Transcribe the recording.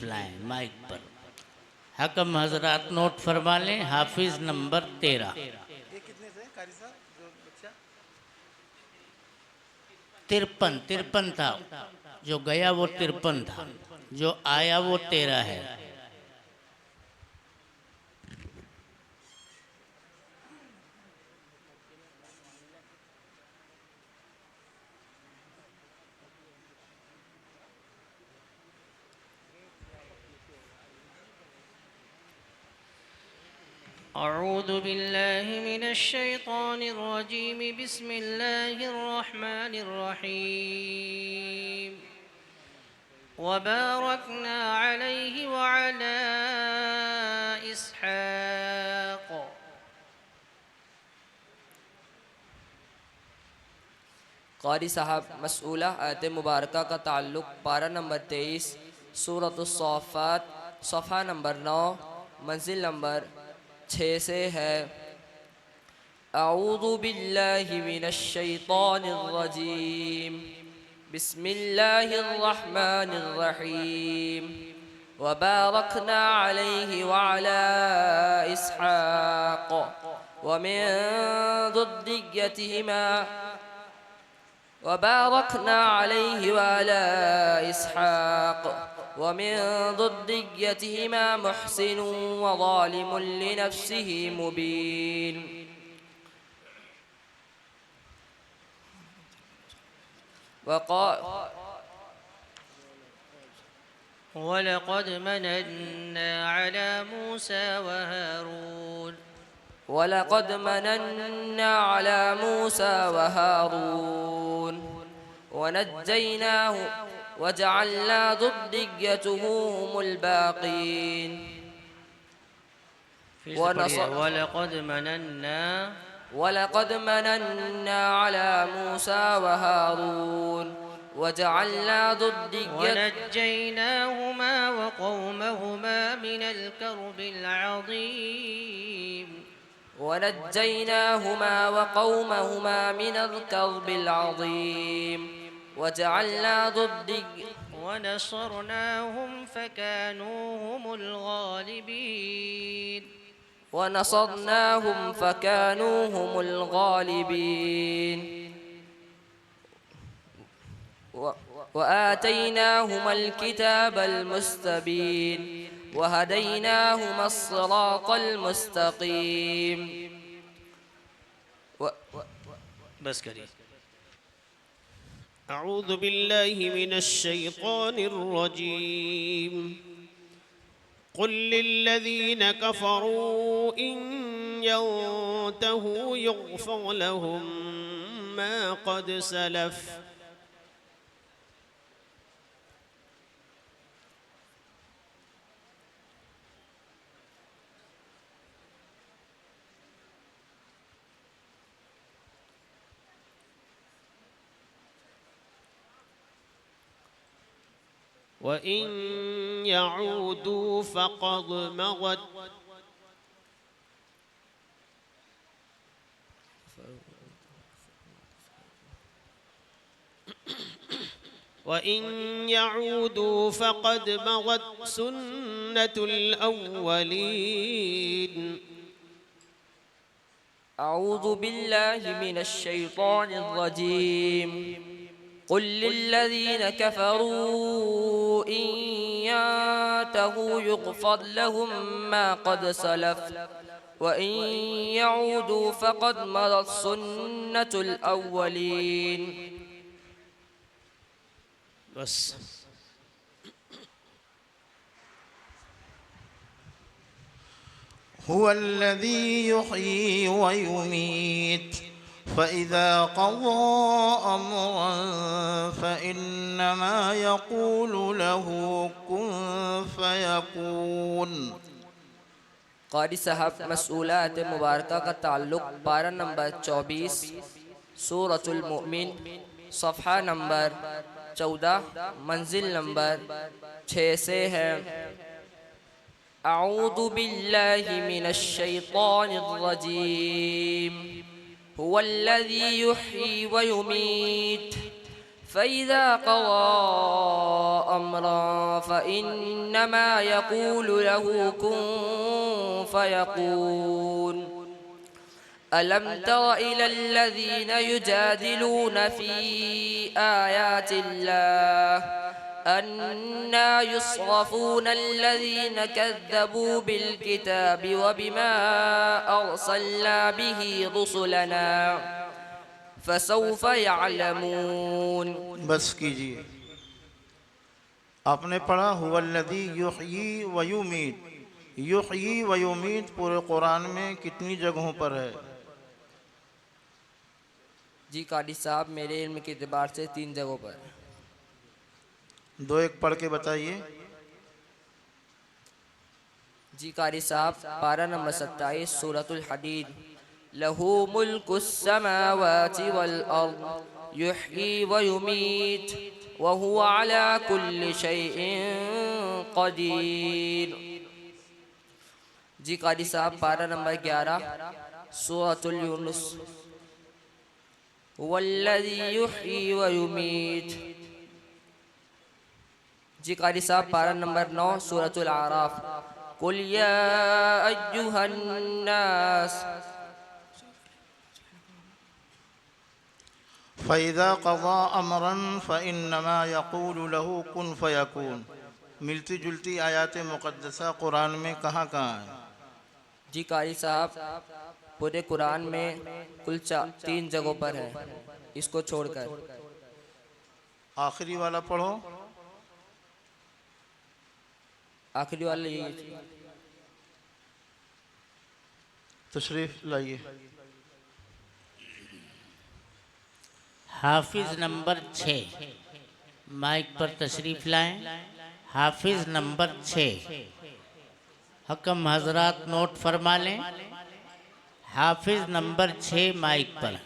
तशरीफ़ लाएं माइक पर। हकम हजरात नोट फरमा लें, हाफिज नंबर 13। ये कितने से कारी साहब जो बच्चा? 53 था, जो गया वो 53 था, जो आया वो 13 है। أعوذ بالله من الشيطان الرجيم بسم الله الرحمن الرحيم وباركنا عليه وعلى إسحاق कारी साहब मसऊला आयत मुबारक का ताल्लुक़ पारा नंबर 23 सूरत-उस-सॉफ़ात सफ़ा नंबर 9 मंजिल नंबर 6 से है। अऊज़ु बिल्लाहि मिनश शैतानिर रजीम बिस्मिल्लाहिर रहमानिर रहीम वबारकना अलैहि वअला इसहाक़ वमिन ज़ुर्रिय्यतिहिमा वबारकना अलैहि वअला इसहाक़ वमिन ज़ुर्रिय्यतिहिमा मुहसिनुन व ज़ालिमुन लिनफ्सिहि मुबीन। ولقد مننا على موسى وهارون ولقد مننا على موسى وهارون ونجيناه وجعلنا ذريته هم الباقين ولقد مننا على موسى وهارون وجعلنا ونجيناهما وقومهما من الكرب العظيم ونجيناهما وقومهما من الكرب العظيم وجعلنا ونصرناهم فكانوا هم الغالبين ونصرناهم فكانوا هم الغالبين وآتيناهما الكتاب المستبين وهديناهما الصراط المستقيم بس كريم. أعوذ بالله من الشيطان الرجيم قل للذين كفروا إن ينتهوا يغفر لهم ما قد سلف وإن يعودوا فقد مضت وإن يعودوا فقد مضت سنة الأولين. أعوذ بالله من الشيطان الرجيم قل للذين كفروا إن ينتهوا يغفر لهم ما قد سلف وإن يعودوا فقد مضت سنة الأولين. بس هو الذي يحيي ويميت فإذا قضى أمرا فإنما يقول له كن فيكون. कारी साहब मसऊलात मुबारक का ताल्लुक़ पारा नंबर 24 सूरतुल मुमिन सफ़हा नंबर 14 मंजिल नंबर 6 से है। अऊज़ु बिल्लाहि मिनश शैतानिर रजीम हुवल्लज़ी युह्यी व युमीत فإذا قضى أمرا فإنما يقول له كن فيكون ألم تر إلى الذين يجادلون في آيات الله أنا يصرفون الذين كذبوا بالكتاب وبما أرسلنا به رسلنا فسوف يعلمون. बस कीजिए। आपने पढ़ा हुवल्लज़ी युहयी व युमीत। युहयी व युमीत पूरे कुरान में कितनी जगहों पर है? जी कारी साहब, मेरे इल्म के एतबार से 3 जगहों पर। दो एक पढ़ के बताइए। जी कारी साहब, पारा नंबर 27 सूरतुल हदीद। लहू मुल्कुस समावाति वल अर्द युहयी व युमीत व हुवा अला कुल्लि शैइन क़दीर। जी कारी साहब, पारा नंबर 11 सूरतुल यूनुस। वल्लज़ी युहयी व युमीत। जी कारी साहब, पारा नंबर 9 सूरतुल आराफ। कुल या अय्युहन नास। फ़इज़ा क़ज़ा अमरन फ़इन्नमा यक़ूलु लहू कुन फ़यकून। मिलती जुलती आयात मुक़द्दसा कुरान में कहाँ कहाँ है? जी कारी साहब, पूरे कुरान में कुल 3 जगहों पर है, इसको छोड़कर। आखिरी वाला पढ़ो। आखिरी वाला ये तशरीफ़ लाइए। हाफिज नंबर 6 माइक पर तशरीफ लाएं। हाफिज नंबर 6 हकम हजरात नोट फरमा लें। हाफिज नंबर 6 माइक पर।